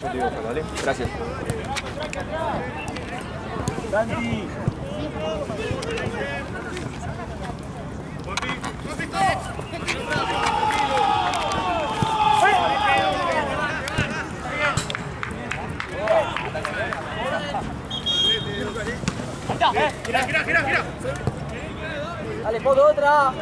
¿Vale? Gracias. Santi. Gira. Dale, Poto, otra.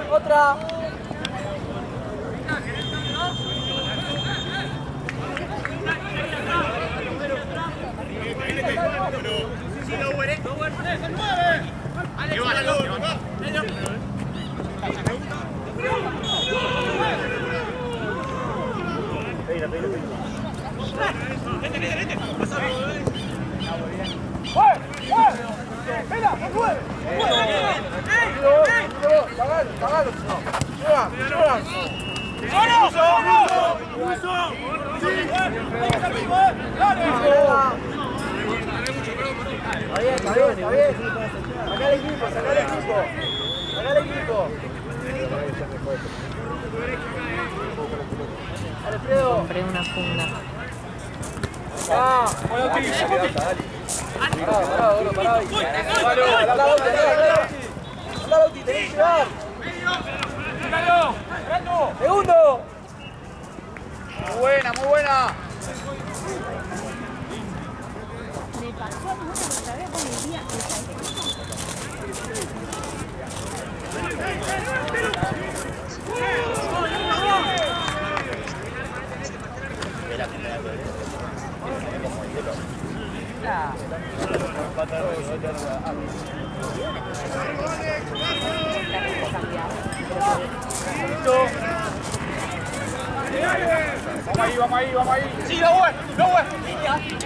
Está bien. Saca el equipo. Alfredo. Compré una funda. Pará, Lauti, tenés que llegar. Segundo. Muy buena. Me pasó a nosotros otra vez con el día. Vamos ahí. Sí, no voy. Vamos. Ahí.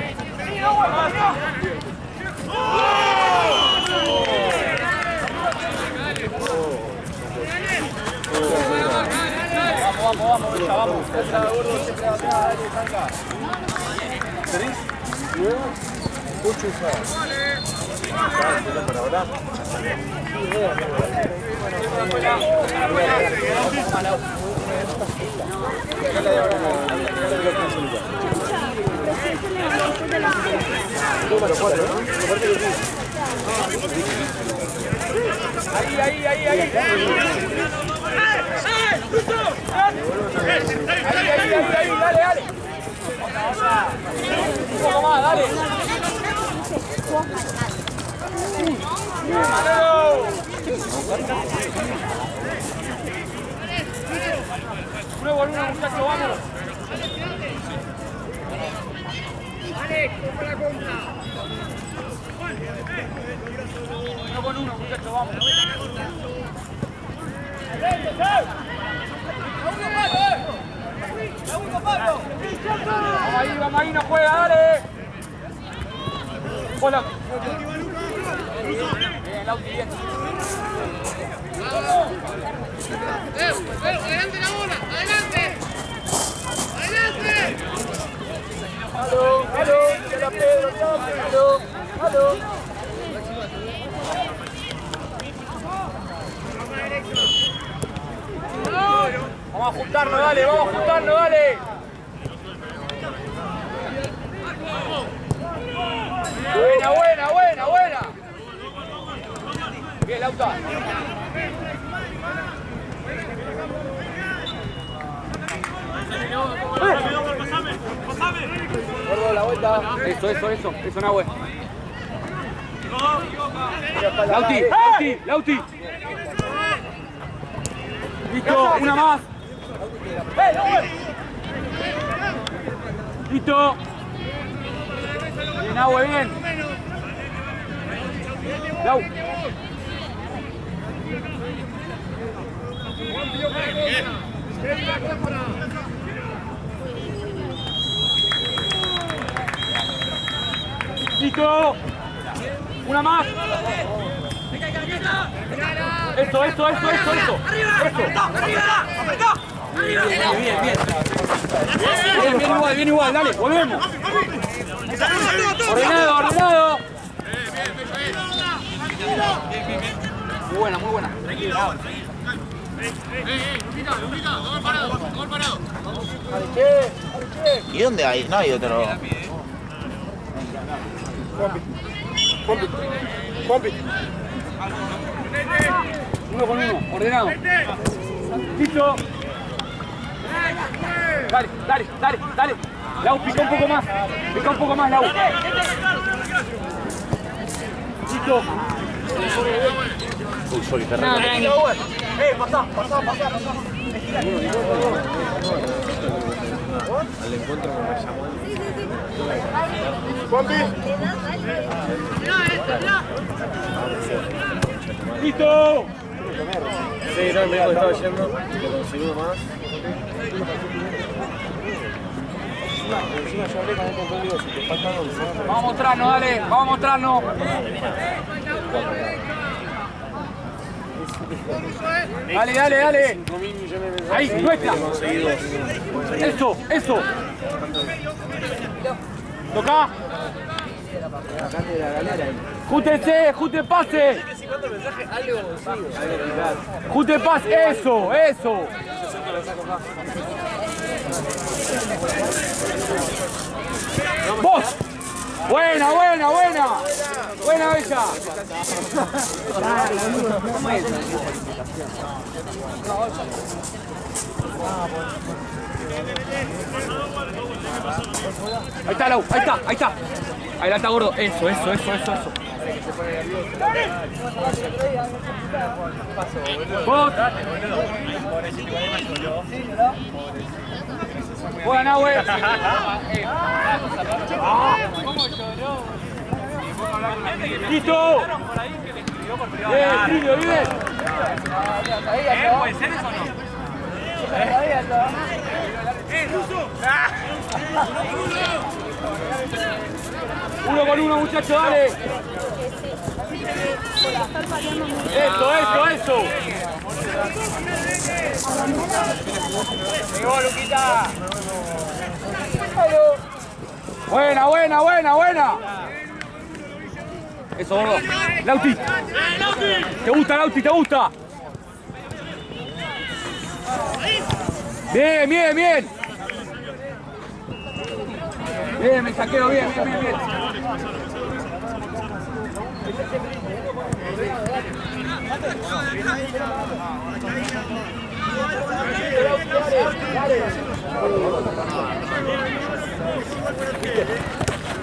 Dale. Un poco más, dale. Uno por uno, muchachos, vamos. Uno con uno, muchachos, vamos. Vamos ahí, no juega, dale. Hola. Bien, Lauti, bien. Adelante la bola, adelante. Aló, llega Pedro, aló. Vamos a juntarnos, dale. Buena. Bien, Lauta. Pasame. Gordo, la vuelta. Eso, Nahue. Lauti. Listo, una más. Listo. Bien, Nahue, bien. Lau. Listo. Una más. Eso. Bien igual, dale, volvemos. Ordenado. Muy buena. Gol parado. ¿Y dónde hay? No hay otro. Juanpi. Uno con uno, ordenado. Listo. Dale. Lau, pica un poco más. Lau. Listo. Uy, sorry, te No, tranqui. Pasá. Al encuentro con Bayamón. Juanpi. Listo. Sí, no, me dijo que estaba yendo, le conseguí uno más. Encima yo hablé con él con digo, si te falta algo, Vamos a mostrarnos, dale. Vamos a mostrarnos. Dale. 5.000 millones de mensajes. Ahí, nuestra. Le conseguí dos. Eso. Toca. Júntense, junten pase. Junten pase, eso. Vos. Buena. Buena ella. Ahí está, Lau, ahí está. Adelanta, gordo. Eso. Vos. Buena, Nahue. Listo. Bien, Silvio, bien. ¿Puede ser eso o no? Uno con uno, muchachos, dale. Eso. Llegó, Luquita. Buena. Eso, gordo. Lauti. ¿Te gusta, Lauti? ¿Te gusta? Bien. Bien, me saqueo, bien.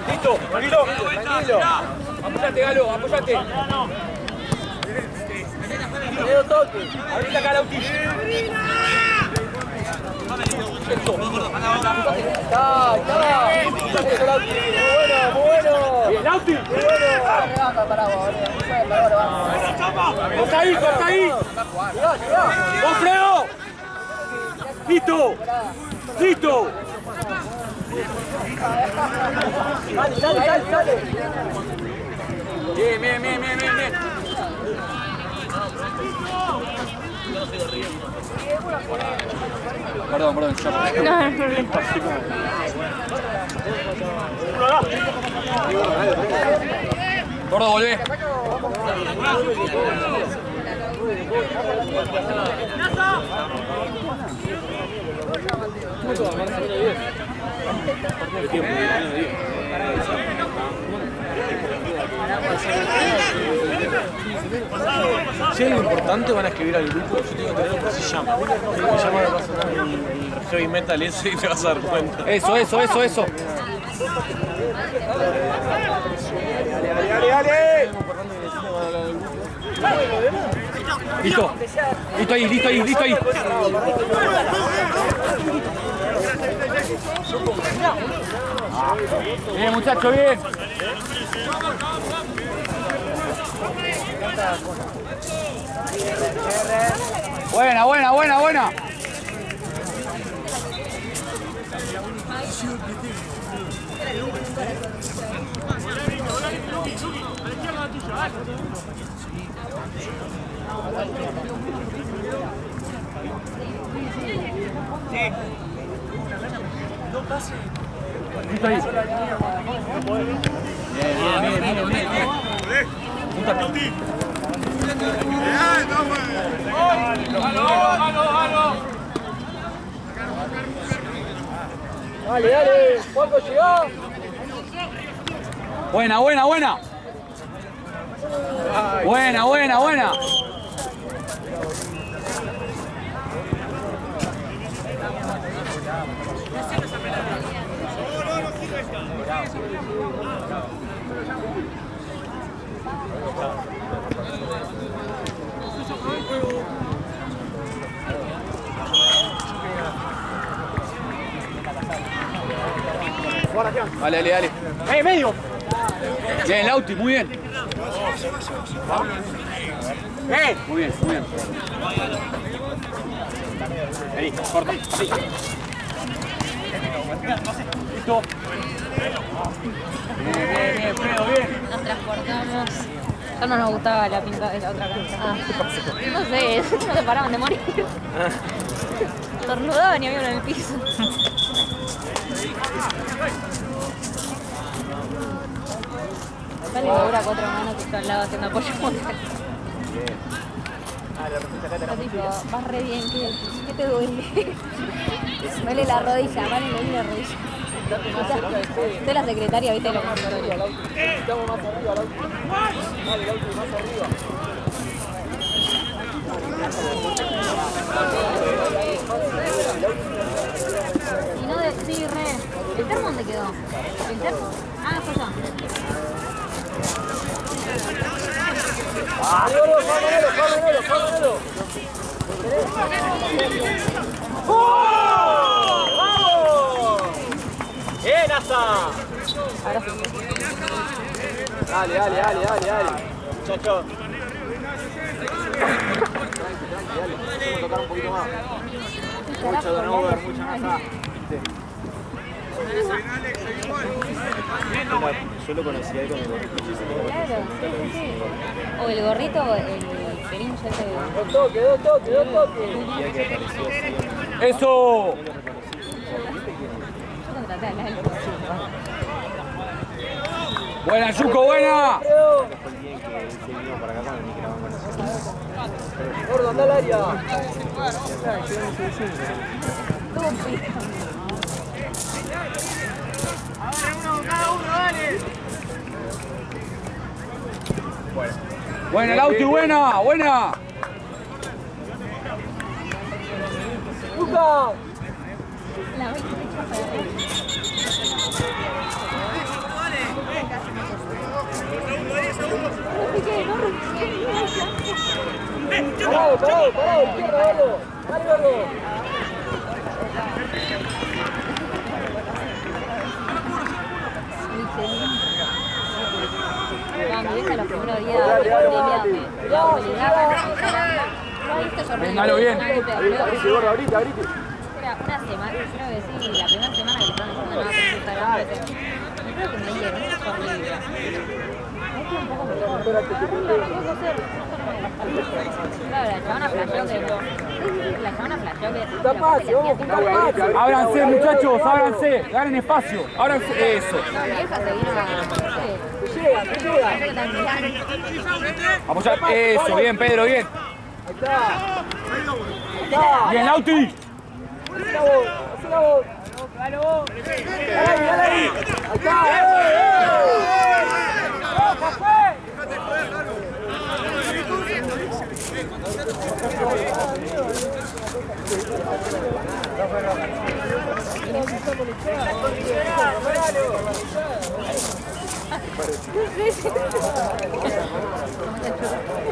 Listo, tranquilo. Apoyate, Galo, apoyate. Dedo toque. Abrite acá, Lauti. Eso. Está. Eso, Lauti. Muy bueno. Bien, Lauti. Muy bueno. Corta ahí. ¡Vos, Fredo! ¡Listo! Dale. Bien. Perdón, ya. Gordo, volvé. Si es algo importante, van a escribir al grupo. Yo tengo que tener lo que se llama. Se llama el heavy metal ese y te vas a dar cuenta. Eso. Dale. Listo ahí. Bien, muchacho, bien. Buena. Listo ahí. Bien. Dale, dale. Juanco, llegá. Buena, buena, buena. Buena, buena, buena. Dale, dale, dale. Medio. Bien, Lauti, muy bien. Muy bien, muy bien. Vení, corta. Así. Listo. Bien, bien, bien, Fredo, bien. Nos transportamos. Ya no nos gustaba la pinta de la otra cancha. No sé, no se paraban de morir. Tornudaban y había uno en el piso. Acá le dura 4 manos que está al lado haciendo apoyo mundial. Vas re bien, ¿qué te duele? Duele la rodilla, vale, me duele la rodilla. O sea, soy la secretaria, viste lo consultorio. Estamos más arriba, Lauti. Dale, Lauti, más arriba. Y no de... Sí, re. ¿El termo dónde quedó? ¿El termo? Ah, fue allá. ¡Vámonos! ¡Vamos! ¡Bien, Asa! Ahora sí. Dale. Muchachos. Vamos a tocar un poquito más. Mucho turnover, mucha masa. Yo lo conocí ahí con el gorrito. Claro, sí. O el gorrito o el perincho ese. Dos toques. Yo Eso. contraté a Lalo. Buena, Yuko, buena. Gordo, anda al área. Buena, Lauti, buena. ¡Lucas! La voy Parado, izquierda, gordo. Dale, gordo. Mi vieja los primeros días de pandemia me la obligaba a usar. Véngalo bien. Gordo, abrite. Era una semana, creo que sí, la primera semana que estaban haciendo nada con Instagram. Creo que me dieron, es horrible. Claro, la chabona flasheó que... Está fácil, vamos. Ábranse, muchachos, ábranse. Ganen espacio. Ábranse. Eso. No, mi vieja se vino a... Te llega. Apoyar. Eso, bien, Pedro, bien. Ahí está. Bien, Lauti. Hacé la voz. Dale ahí. Ahí está.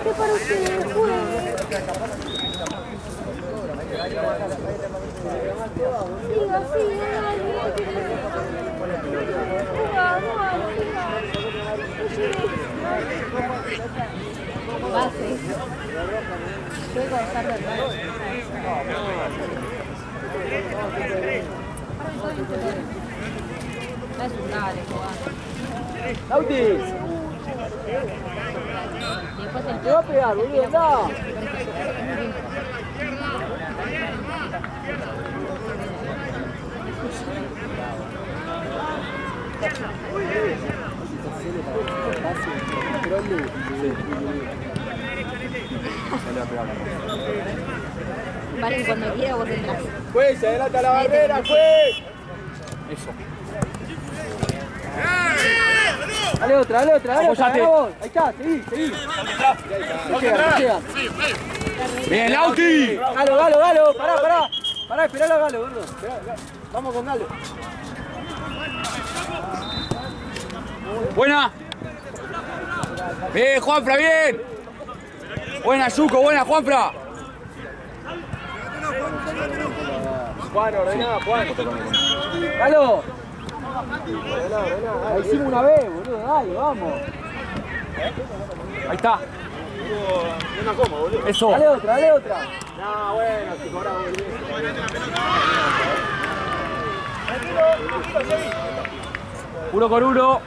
¿Qué para ustedes? Base. Yo voy a estar de atrás. No es un dale, jugar. Lauti. Y después el Te va a pegar, boludo, andá. Vale, cuando quiera vos entras. Juez, se adelanta la barrera, juez. Eso. Dale otra, Apoyate. vamos. Ahí está, seguí. No llega. Bien, Lauti. Galo, pará, esperalo a Galo, gordo. Vamos con Galo. Buena. Bien, Juanfra, bien. Buena, Yuko, buena, Juanfra. Juan, ordená, Juan. Galo. La hicimos una vez, boludo, dale, vamos. Ahí está. No coma, boludo. Eso. Dale otra. No, bueno, si cobra volvés. Uno con uno.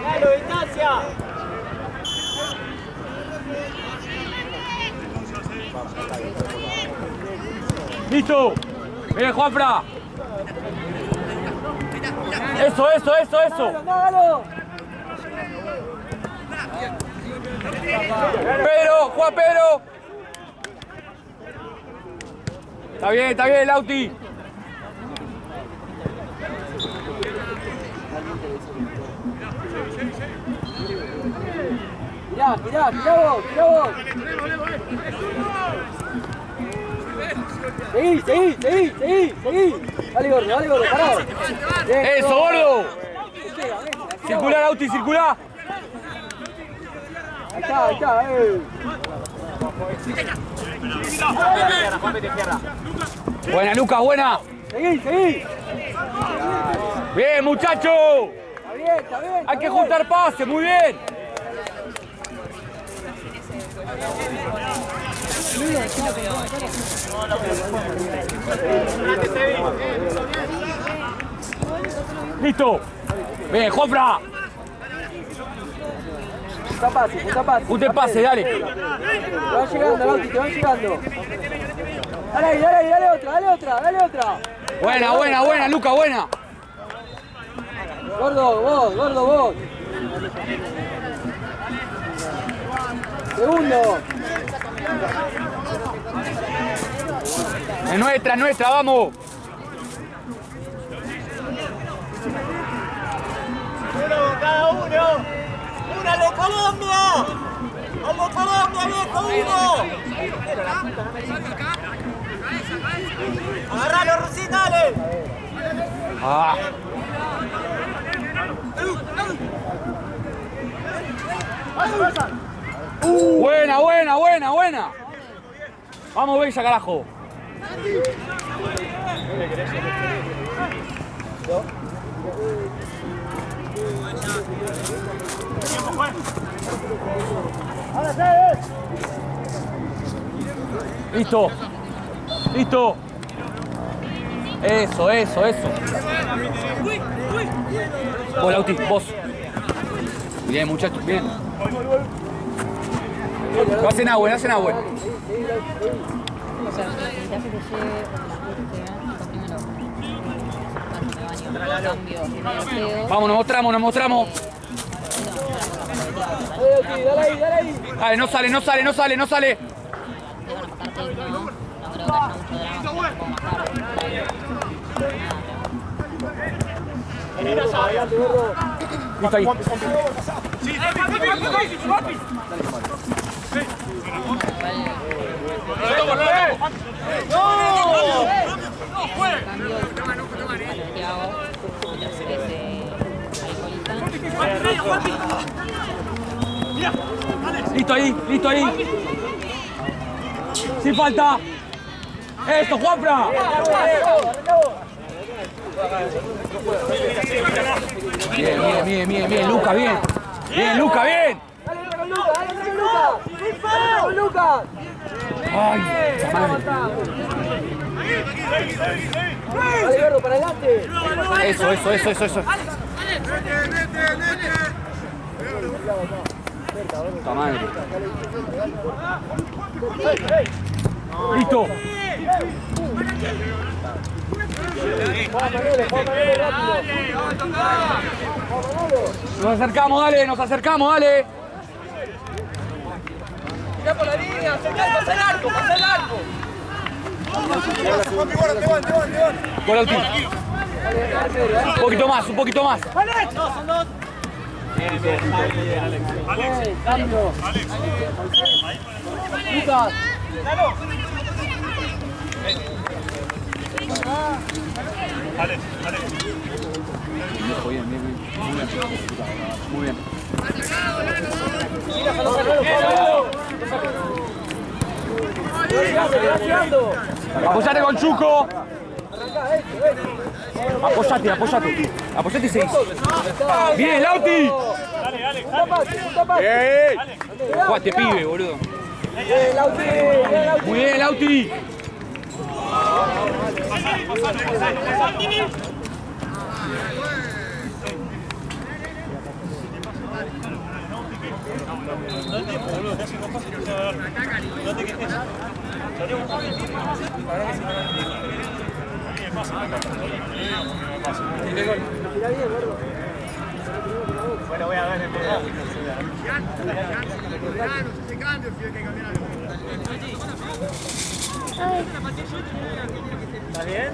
Galo, distancia. Listo. Bien, Juanfra. Eso. Galo. Juan Pedro. Está bien, Lauti. Mirá vos. Seguí. Dale, gordo, parado. Eso, gordo. Circulá, Lauti, circulá. Ahí está, Buena, Lucas, buena. Seguí. Bien, muchacho. Está bien. Hay que juntar pases, muy bien. Listo. Bien, Juanfra. Junte pase, dale. Te van llegando, Lauti, te van llegando. Dale otra. Buena, Luca, buena. Gordo, vos. Segundo. Es nuestra, vamos. Uno cada uno. ¡Una de Colombia! ¡Al de Colombia, viejo, uno! ¡Agarralo, Rusín, dale! Ah. Buena. Vamos, Bella, carajo. Listo. Eso. Vos, Lauti, vos. Bien, muchachos, bien. Lo hacen agua. O sea, necesitas que te lleve primero. Cambio. Vamos, nos mostramos. Dale ahí. Dale, no sale. Te van a matar no creo que haya mucho drama. Listo ahí. Listo ahí. Sin falta. Eso, Juanfra. Bien, Luca, bien. Bien, Luca, bien. Dale con Lucas. Ay, madre. Dale, gordo, para adelante. Eso. Puta madre. Listo. Nos acercamos, dale, nos acercamos, dale. Mirá por la línea, pasa el arco, pasa el arco. Gol al tiro. Un poquito más, un poquito más. No, son dos. Lucas. Bien, bien, bien. Muy bien. Apoyate con Chuco. Apoyate, apoyate. Apoyate y seguís. Bien, Lauti. Bien. Jugate, pibe, boludo. Muy bien, Lauti. Bueno, voy a ver el video.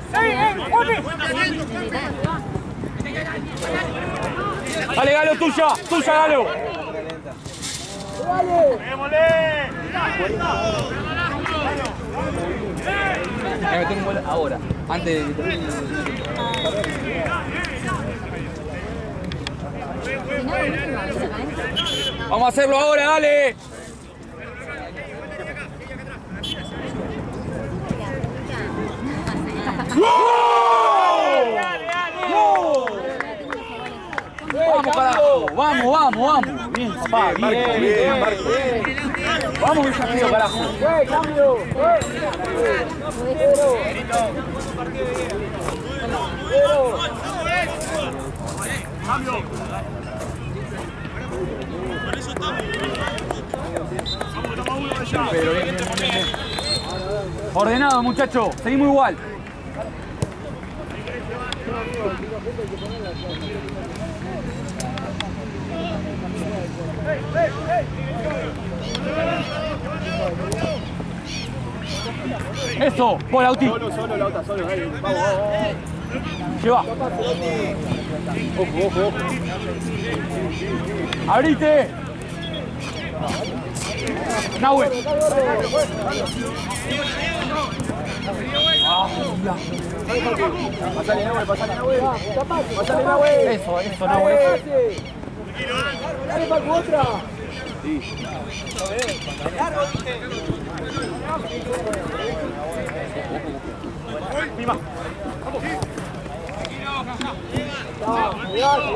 ¿Está bien? Dale, Galo, tuya, tuya, Galo. Hay que meter un gol ahora, antes de que termine. Vamos a hacerlo ahora, dale. Vamos, carajo. Vamos, vamos, vamos. Bien, papá, bien, bien, Marco. Vamos, desafío, carajo. Cambio. Pero bien, bien, bien, bien. Ordenado, muchacho. Seguimos igual. Eso, por Auti. Solo, Lauta, solo. Ahí. Vamos. Lleva. Ojo. Abrite. Nahue. Pasale, Nahue. Eso, Nahue. Dale, Paco, otra. Sí.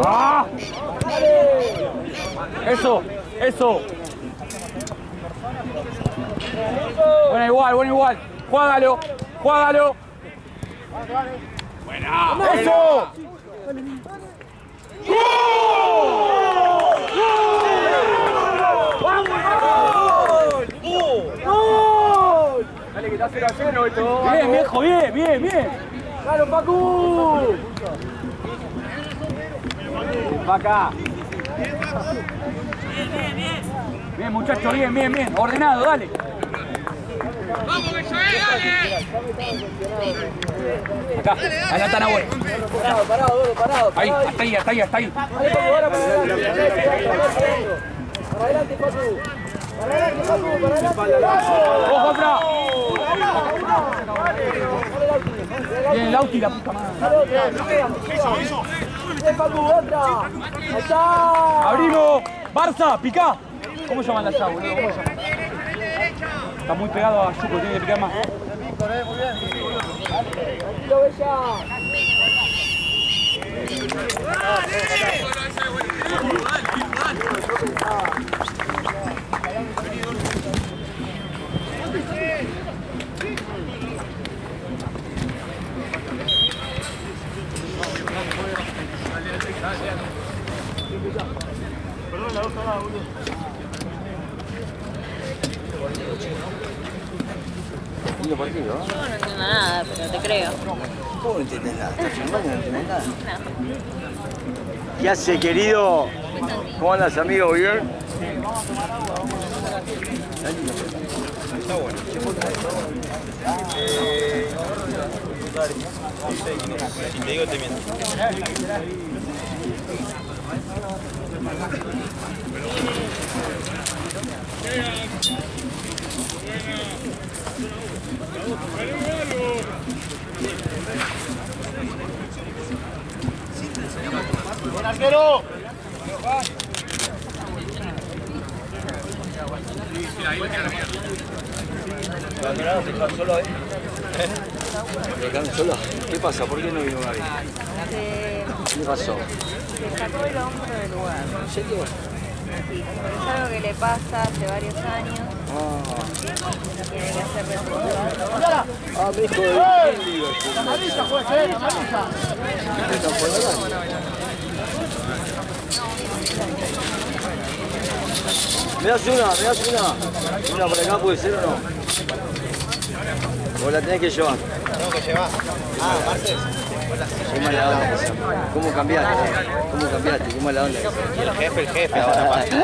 ¡Ah! Eso. Bueno, igual. Juágalo. Buena. Eso. ¡Gol! Dale, que está 0-0 esto. Bien, viejo, bien. ¡Claro, Pacu! Va acá. Bien, muchachos, bien. Ordenado, dale. ¡Vamos, que dale! Acá, adelanta Nahue. Parado. Ahí, hasta ahí. Dale, Pacu, ahora para adelante, Pacu. Para adelante. Ojo atrás. Bien, Lauti, la puta madre. Pacu, otra. Ahí está. Abrimos. Barça, picá. ¿Cómo llaman la llave, boludo? ¿Cómo llaman? Está muy pegado a Chuco, tiene que picar más. Tranquilo, Bella. Perdón, la 2 Lindo partido, ¿no? Yo no entiendo nada, pero te creo. ¿Cómo no entiendes nada? ¿Estás filmando y no entiendes nada? ¿Qué hace, querido? ¿Cómo andas, amigo? ¿Bien? Está bueno. Si te digo, te miento. ¡Buen arquero! ¿Lo dejaron solo, ¿Lo dejaron solo? ¿Qué pasa? ¿Por qué no vino Gaby? ¿Qué pasó? Se sacó el hombro del lugar. ¿En serio? Sí, es algo que le pasa hace varios años. Tiene que hacer retroceder. Ah, me dijo de Liverpool. ¡Amarilla, juez! ¡Amarilla! ¿Me das una? ¿Una por acá puede ser o no? ¿O la tenés que llevar? Tengo que llevar. Ah, Marces. Qué mala onda esa. ¿Cómo cambiaste? Qué mala onda esa. El jefe, ahora pasa.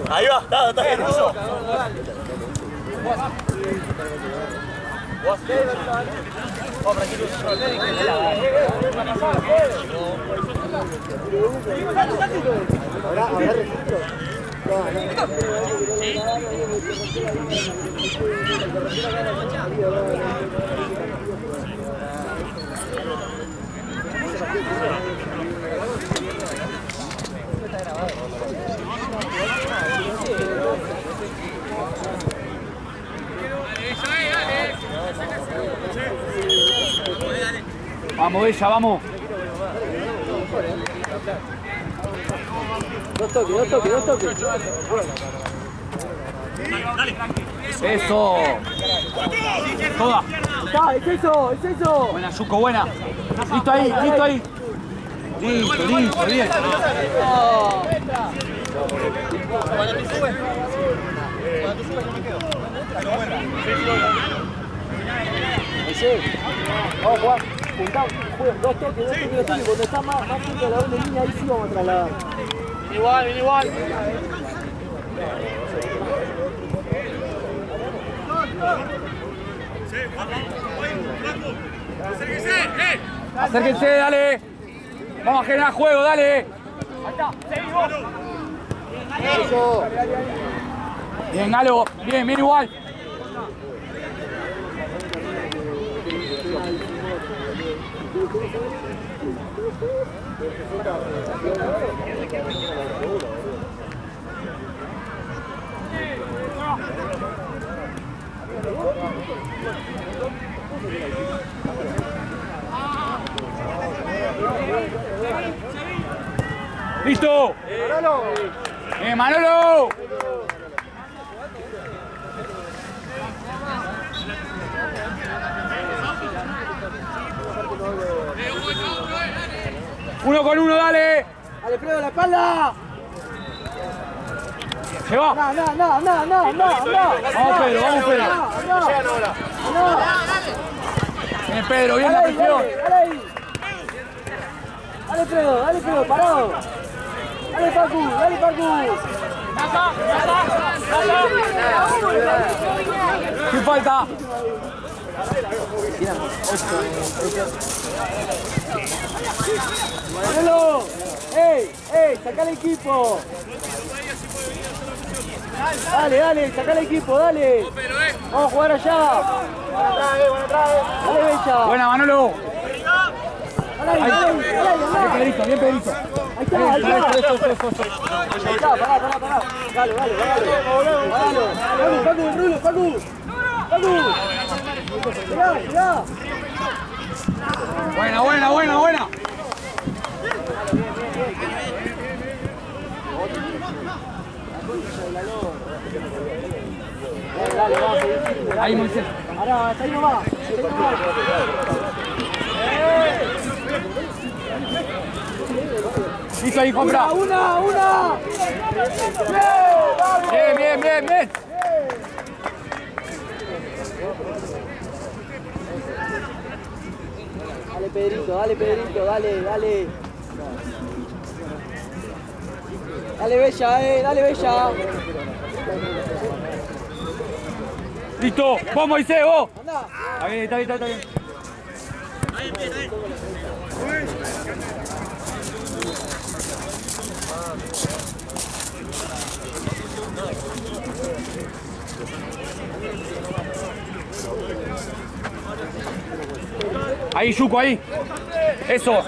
Ahí va, está bien, eso. Vamos, Bella, vamos. Dos toques. Eso. Toda. ¡Es eso! Buena, Yuko, buena. Listo ahí. Listo, bien. Vamos, Juan. Juntamos, juegan dos toques. Cuando está más cerca de la doble línea, ahí sí vamos a trasladar. Igual. Acérquense, dale. Vamos a generar juego, dale. Eso. Bien, Galo. Bien igual. ¡Listo! ¡Manolo! Uno con uno, dale. Alfredo, la espalda. Se va. No. Vamos, Pedro. Viene Pedro, bien la presión. Dale ahí. Dale, Fredo, parado. Dale, Facu. ¿Qué falta? Manolo, sacá el equipo. Dale, sacá el equipo, dale. Vamos a jugar allá. Dale, Bella. Buena, Manolo. Dale. Bien, Pedrito. Ahí está, pará. Dale. Facu. Mirá. Buena. Dale, vamos. Ahí, Moisés. Ahora, hasta ahí nomás. Listo ahí, compra. Una. Bien. Dale, Pedrito, dale. Dale, Bella. Listo. Vos, Moisés, vos. Anda. Está bien. Ahí, Yuko, ahí. Eso.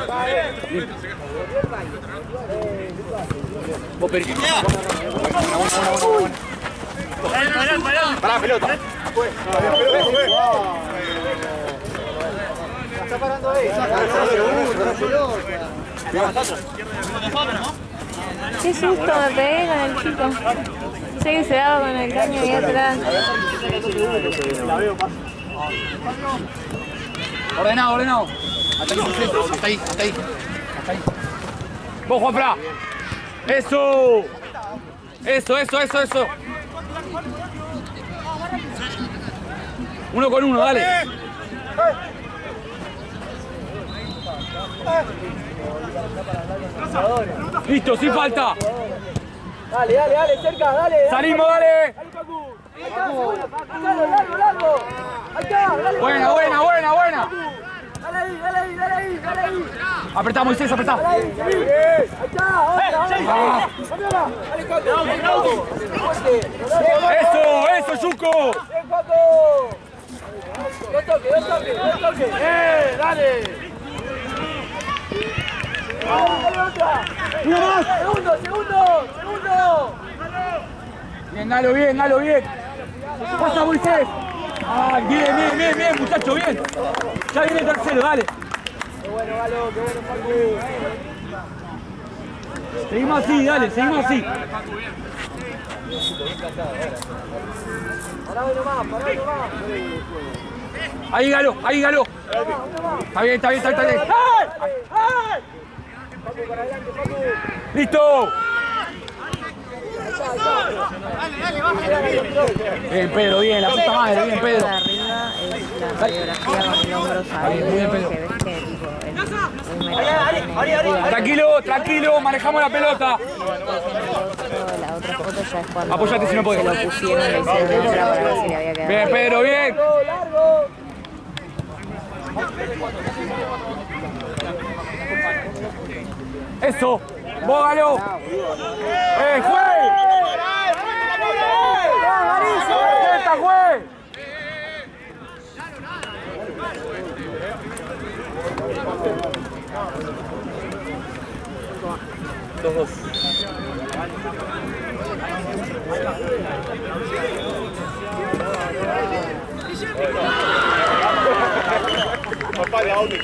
Vos, Perito. Pará, pelota. Está parando ahí. Qué susto me pegué con el chico. Sé que se daba con el caño ahí atrás. Ordenado. Hasta ahí. Vos, Juanfra. Eso. Uno con uno, dale. Listo, sin falta. Dale, cerca, dale. Salimos, dale. Dale, Facu. Ahí está, largo. Ahí está, dale. Buena. Dale ahí. Apretá, Moisés, apretá. Ahí está, otra. Dale, Facu. Eso, Yuko. Bien, Facu. Dos toques. Dale. Dale otra. Uno más. Segundo. Bien, bien. Pasa, Moisés. Ay, bien, muchacho, bien. Ya viene el tercero, dale. Qué bueno, Galo, qué bueno, Facu. Seguimos así, dale, seguimos así. Pará nomás. Ahí, Galo. Está bien. Facu, para adelante, Facu. ¡Listo! Bien, Pedro, bien, la puta madre, bien, Pedro. De arriba es la radiografía con el hombro salido, Bien, que Pedro. ves que tipo es Tranquilo, manejamos la pelota. la otra foto ya es cuando Apoyate si no podés. se lo pusieron, le hicieron otra para ver si le había quedado. Bien, Pedro, bien. Largo. Eso, vos, Galo. ¡Juez! ¡Esta, juez! Dos. Papá, la otra.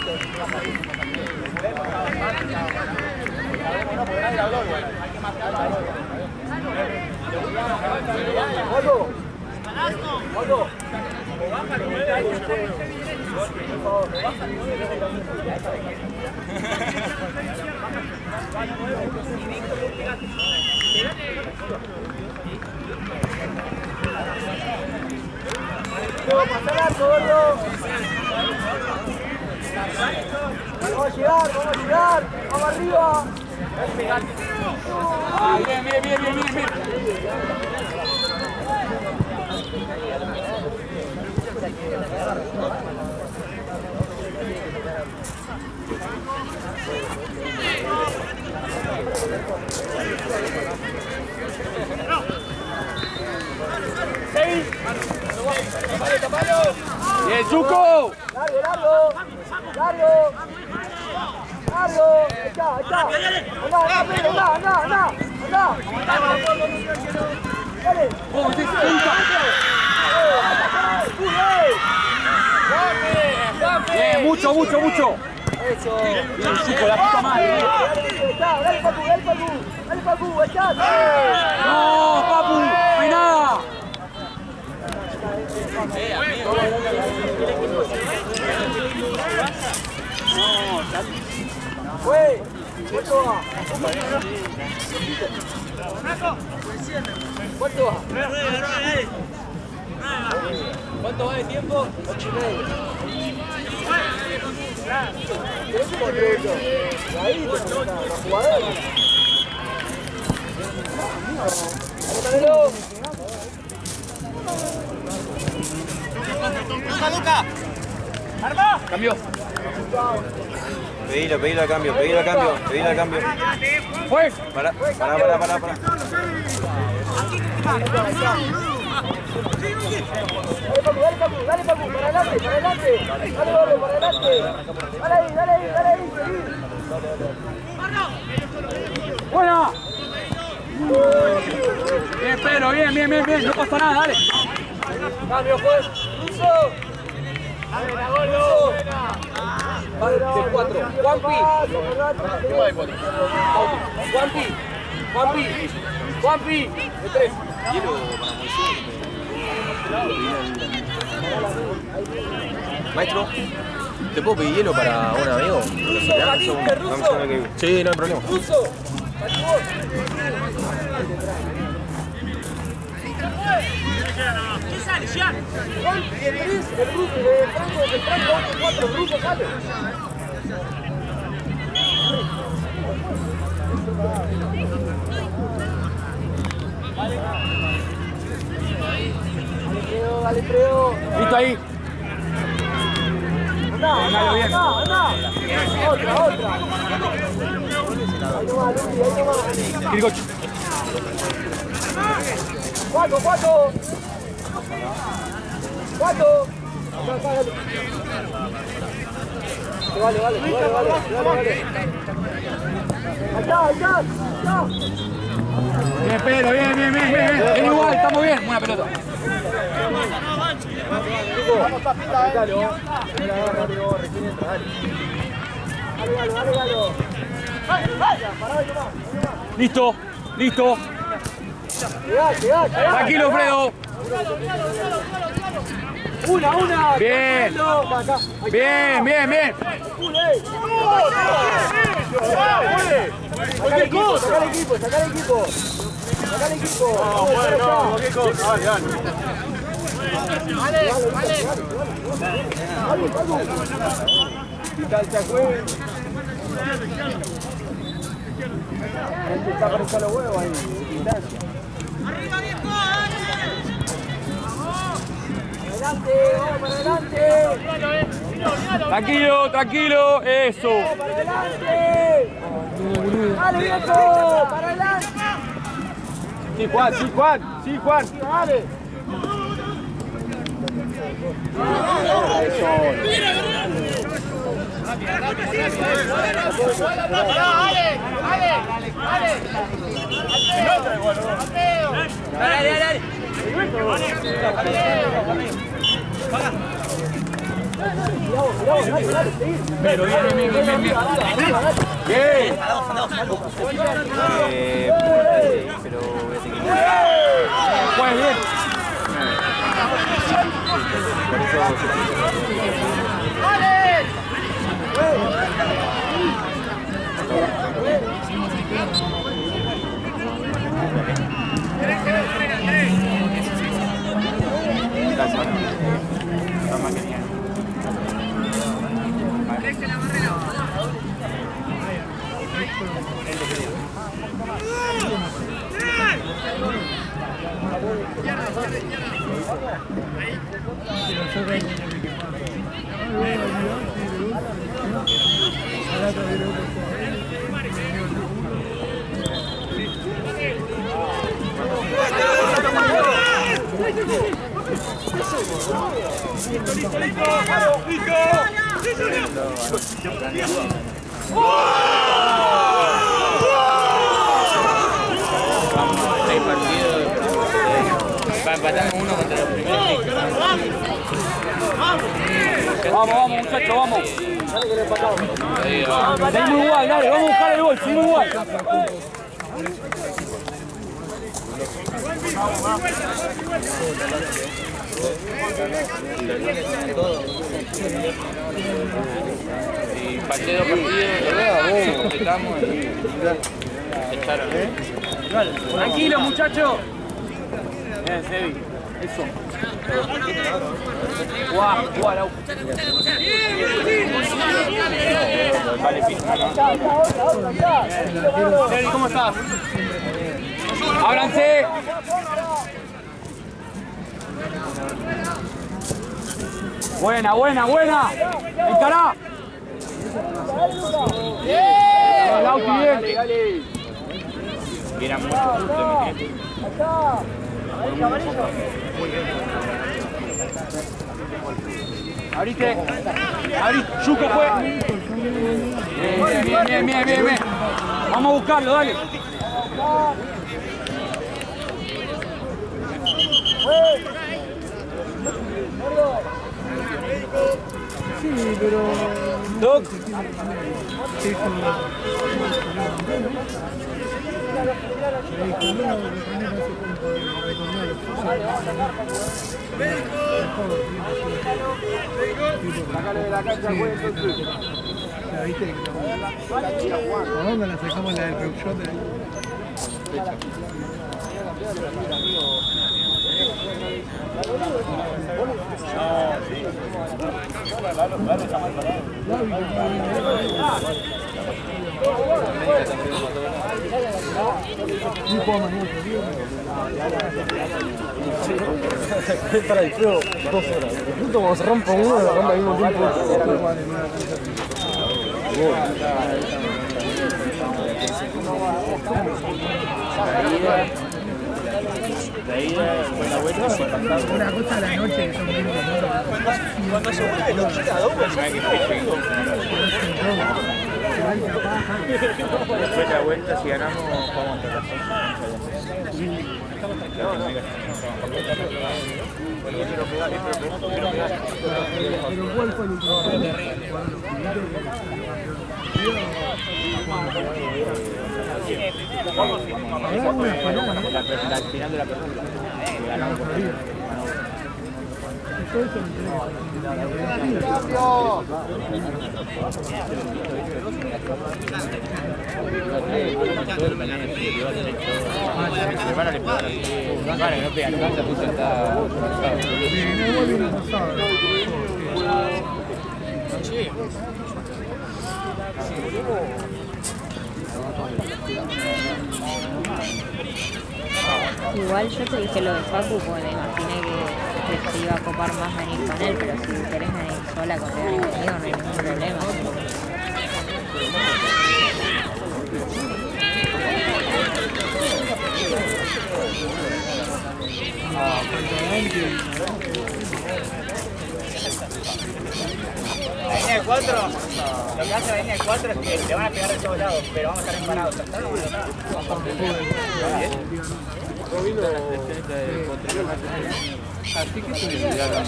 Vamos a llegar, vamos arriba. Ah, bien, bien, bien, bien, bien, bien. Bien, Zuko. Largo. Está. Anda. Dale. Vamos, punta. Bien, mucho. Eso. Bien, Zuko, la puta madre. Dale, Papu, está. No, Papu, no hay nada. Fue. ¿Cuánto va? ¿Cuánto va de tiempo? 8:30. ¿Querés que controlo? Ahí la jugadora. ¡Anótalo! ¡Luca! ¡Arma! Cambio. Pedilo al cambio. Fue. Para. Dale, Papu, para adelante. Dale, Gordo, para adelante. Dale ahí, seguí. Buena. Bien, Pedro, bien. No pasa nada, dale. Cambio, juez. Ruso. Vale, de 4. Juanpi. Juanpi. De 3. Maestro, ¿te puedo pedir hielo para un amigo? Ruso. Sí, no hay problema. Ruso. ¿Qué sale, Jean? El ruso, de Franco, 4, el ruso sale. Dale, Creo. Listo ahí. Anda. Otra. Ahí nomás. Quiricocho. 4. Vale. Allá. Bien, Pedro, bien. Bien igual, estamos bien. Buena pelota. Listo. Llegá. Tranquilo, Fredo. Una. Bien. Bien. Sacar equipo. Tranquilo, eso. ¡Para adelante! ¡Dale, viejo! ¡Para adelante! Sí, Juan. ¡Dale! Pero bien. Bien. Pero voy a seguir. Pues bien. Por eso. Hay partidos para empatar uno contra los primeros. Vamos, muchachos, vamos. Seguimos igual, dale, vamos a buscar el gol, seguimos igual. Y pasé 2 partidos, completamos y echaron. Tranquilo, muchachos. Bien, Sebi. Eso. Guau, Lau. Sebi, ¿cómo estás? ¡Ábranse! Buena. Encará. Lauti, bien. Era mucho justo, Abrite. Yuko fue. Bien. Vamos a buscarlo, dale. Sí, pero... Doc. Sácale de la cancha, güey, entonces. ¿La viste? ¿A dónde la sacamos la del Peugeot? Para el juego 2 horas. Justo cuando se rompa uno, lo rompa al mismo tiempo. La ida fue la vuelta y pasado. Una cosa a la noche que son 20 minutos. Cuando se vuelve lo quita doble. Después de la vuelta, si ganamos, vamos a tratar. Pero ¿cuál fue el último? La final de la película. Ganamos por ahí. Igual yo te dije lo de Facu porque me imaginé que te iba a copar más venir con él, pero si querés venir sola con él conmigo no hay ningún problema. La línea de 4, lo que hace la línea de 4 es que te van a pegar de todos lados, pero vamos a estar empanados.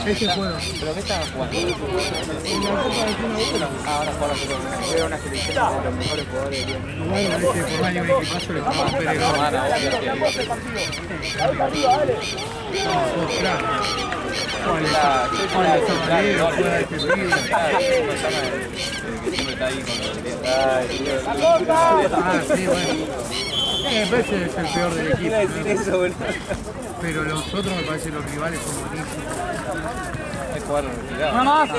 Ese juego. ¿Pero qué estaban jugando? En la Copa de Fútbol. Ahora jugaron con era una selección de los mejores jugadores del mundo. Igual parece por más de un equipazo le tocó a Pérez Gómez. ¿Cuál es Sabalero? ¿Cuál es Pepillo? Que siempre está ahí Ah, sí, bueno. Pérez es el peor del equipo, ¿no? Pero los otros me parece que los rivales son buenísimos. hay que jugar retirado. Una más.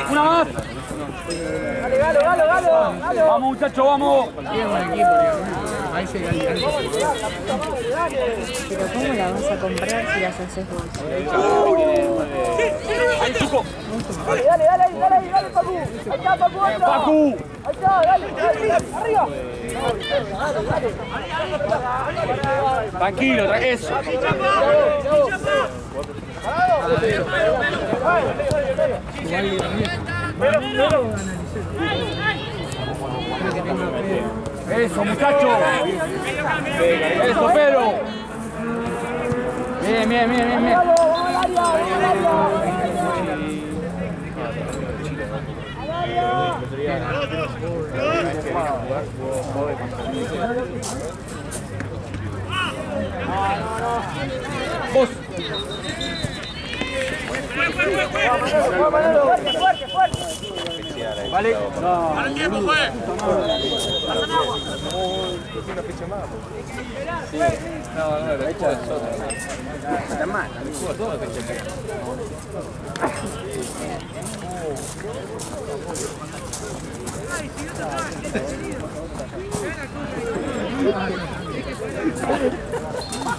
Dale, Galo. Vamos, muchachos, vamos. Tiene buen equipo, me parece que hay algo. Pero ¿cómo la vas a comprar si las haces vos? Ahí, Tuco. Dale, Pacu. Ahí está, Pacu. Pacu. Ahí está, dale, arriba. Tranquilo, eso. Eso, muchacho. Eso, Pedro. Bien. Vos. Vale. ¡Para el tiempo, juez!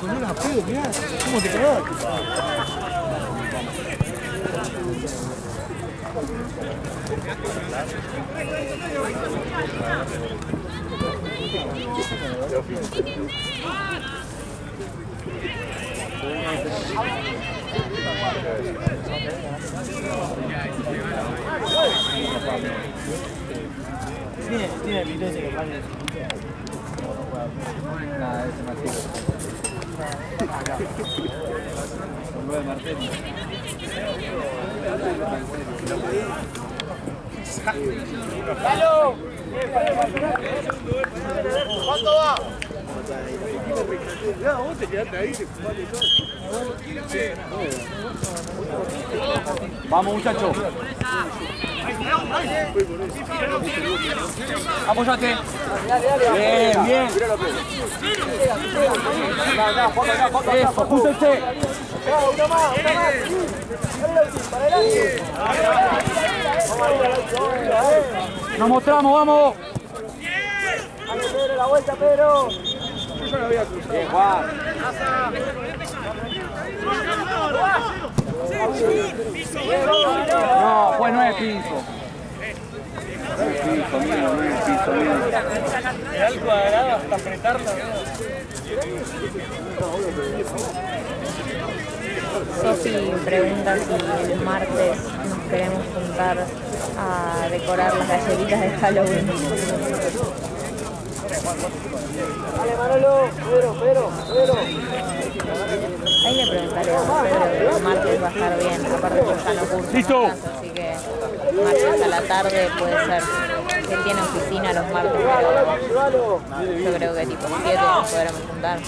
No la pego, mirá. ¿Cómo te quedó? Tiene pinta de que vale. Nada, ese Mateo. Con lo de Martelli. ¡Dalo! ¿Cuánto va? Vos te quedaste ahí, te fumaste todo. Vamos, muchachos. Apóyate. Bien. Eso, júntense. Una más. Para adelante. Nos mostramos, vamos. Dale, Pedro, la vuelta, Pedro. Yo ya lo había cruzado. Bien, Juan. No, pues no es piso. No es piso, mío. Era al cuadrado hasta apretarla. Sofi pregunta si el martes nos queremos juntar a decorar las galletitas de Halloween. Dale, Manolo. Pedro. Ahí le preguntaré a Pedro que el martes va a estar bien, aparte que ya no curso ¡Listo! más, así que martes a la tarde puede ser. Él tiene oficina los martes, pero yo creo que tipo 7 nos podremos juntar.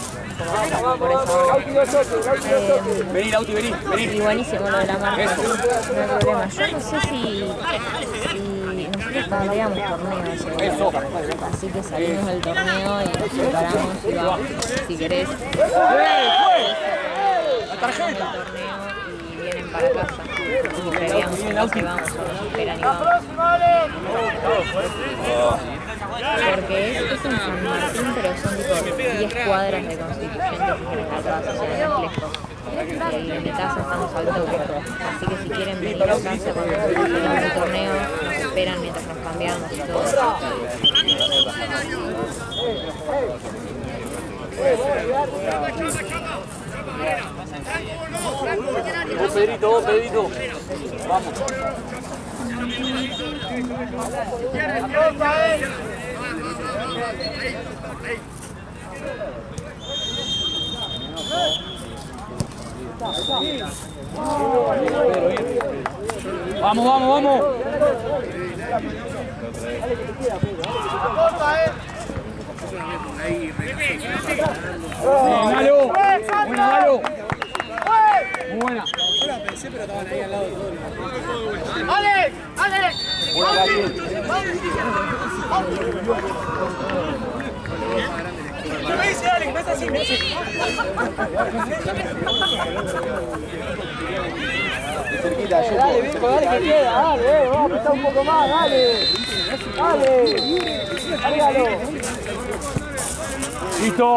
Como por esa hora. Vení, Lauti, vení. Y buenísimo lo de la marca, no hay problema. Yo no sé si nosotros tendríamos torneo Eso. así que salimos del torneo y nos preparamos y vamos, si querés. La tarjeta. El torneo y vienen para casa. Y esperíamos que vamos o nos esperan y vamos. Porque es en San Martín, pero son tipo 10 cuadras de Constituyentes y General Paz, o sea, no es lejos. Y en mi casa estamos al toque. Así que si quieren venir a casa cuando terminemos el torneo, nos esperan mientras nos cambiamos y todo. Vos, Pedrito. Vamos. Vamos. Galo. Buena, Galo. Muy buena. Yo la pensé, pero estaban ahí al lado de todo el ¡Ale! Buena, Galo. ¿Qué me dice Alex? ¿Me hace así? Dale, viejo, dale que queda, dale, vamos a apretar un poco más, dale. Dale, Listo.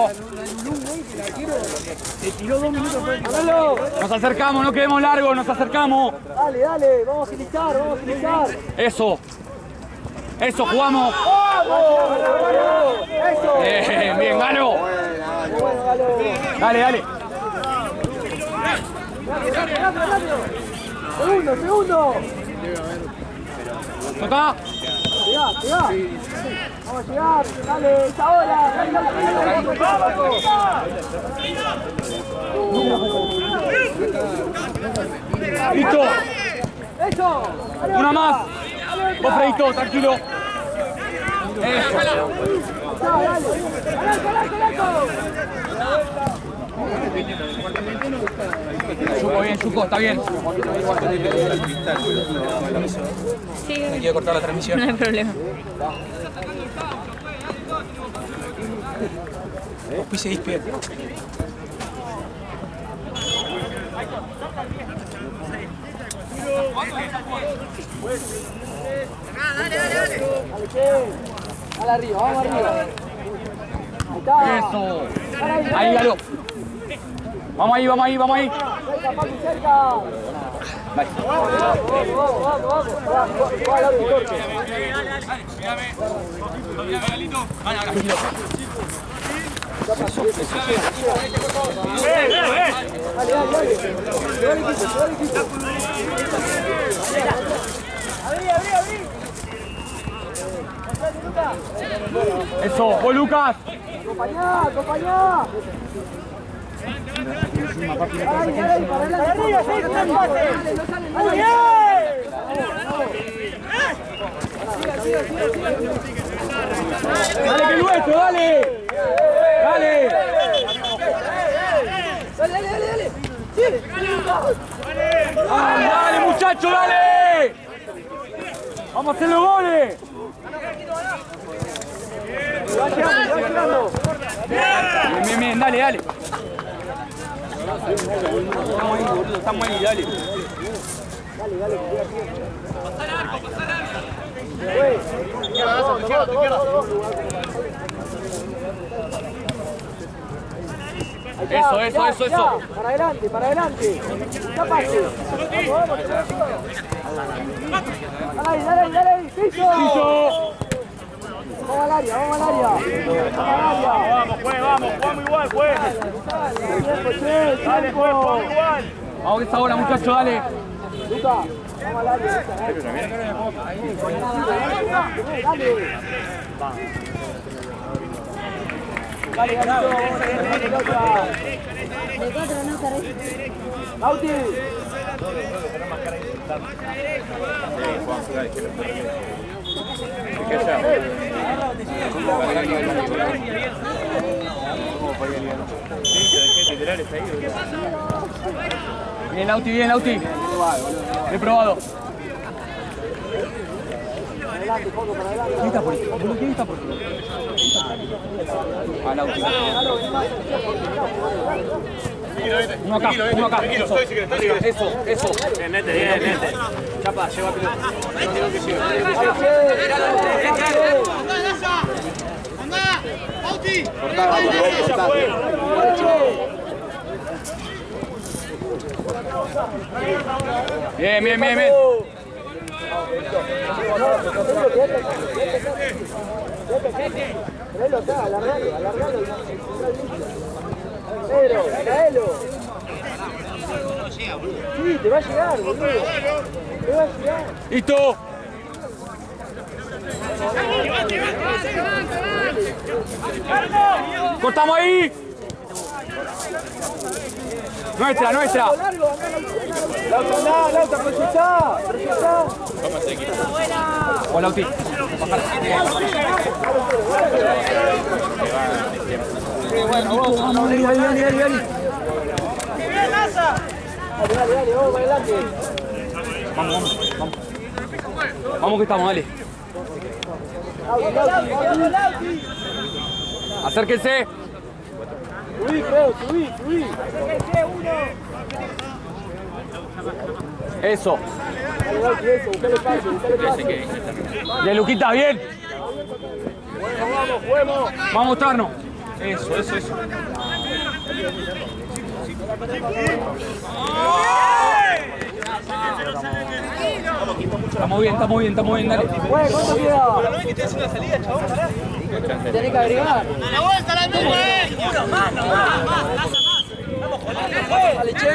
Nos acercamos, no quedemos largos, nos acercamos. Dale, dale, vamos a iniciar, Eso. Eso, jugamos. Eso. Bien, Galo. Dale, dale. Segundo. Toca. Llegá. Vamos a llegar, dale, es ahora. Listo. Eso. Una más. Vos, Fredito, tranquilo. Eso. Chuco bien, Chuco, está bien. Sí, Me quiero cortar la transmisión. no hay problema. Pise dispie. Dale arriba, vamos arriba. Eso. Ahí, Galo. Vamos ahí. Cerca, Papi, cerca. Eso, vos, Lucas. Acompañá. Ahí, para arriba, Dale, que es nuestro, dale. Dale. Dale, muchacho, dale. Vamos a hacer los goles. Bien, dale. Estamos ahí, dale. Eso. Para adelante. Escapate. Dale. Piso. Vamos al área. Vamos igual, pues. Dale, jugamos igual. Vamos que esta hora, muchachos, dale. Luca, vamos al área. Dale, Galito, vamos a la pelota. De 4 no carrera. Lauti. Bien, Lauti. He probado. ¿Quién está por ahí? ¿Quién está por ahí? Ah, Lauti. Uno acá. Eso. Bien, nete. Chapa, lleva pelota. No digo que siga. Bien. Traelo acá, alargalo. Pero, traelo. Sí, te va a llegar, boludo. Te va a llegar. ¡Listo! ¡Cortamos ahí! Nuestra. Lauta, proyectá. O Lauti. Vamos, dale. Dale, vamos para adelante. Vamos que estamos, dale. Acérquense. Subí. Eso. Buscale pase. Bien, Luquita, bien. Vamos. Vamos a mostrarnos. Eso. Estamos bien, dale. ¿Cuánto queda? Tenés que agregar. ¡La vuelta la misma! ¡Uno más, no más! Dale, che.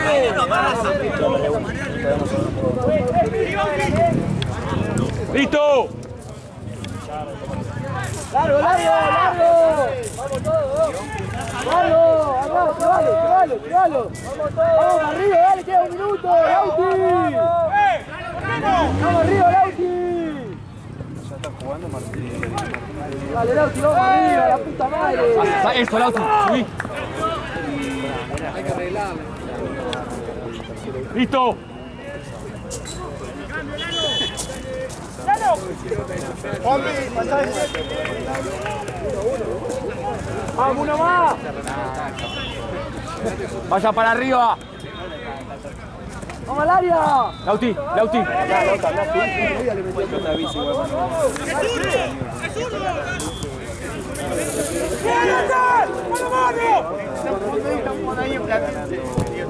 ¡Listo! ¡Largo! ¡Vamos todos! ¡Largo! ¡Llévalo! ¡Vamos todos! ¡Vamos arriba! ¡Dale, queda un minuto! ¡Lauti! ¡Vamos arriba, Lauti! Ya está jugando Martín. Dale, Lauti, vamos arriba, la puta madre. Eso, Lauti, subí. Hay que arreglarlo. ¡Listo! ¡Vamos, uno más! Vaya para arriba. ¡Vamos al área! Lauti.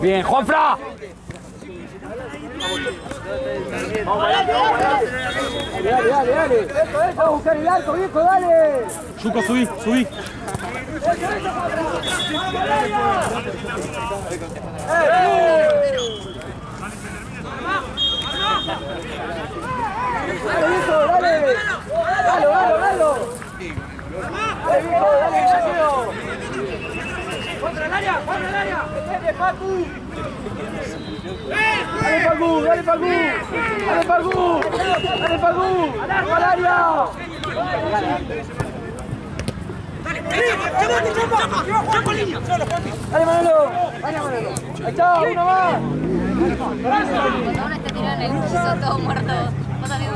Bien, Juanfra. Dale. Vamos a buscar el arco, viejo, dale. Yuko, subí. Dale, viejo, dale. Dale, viejo, dale, Ignacio. ¡Contra el área! ¡Dale, Facu! ¡Al área! ¡Dale, Manolo! Ahí está, uno más. Cuando uno está tirado en el piso todo muerto, vos también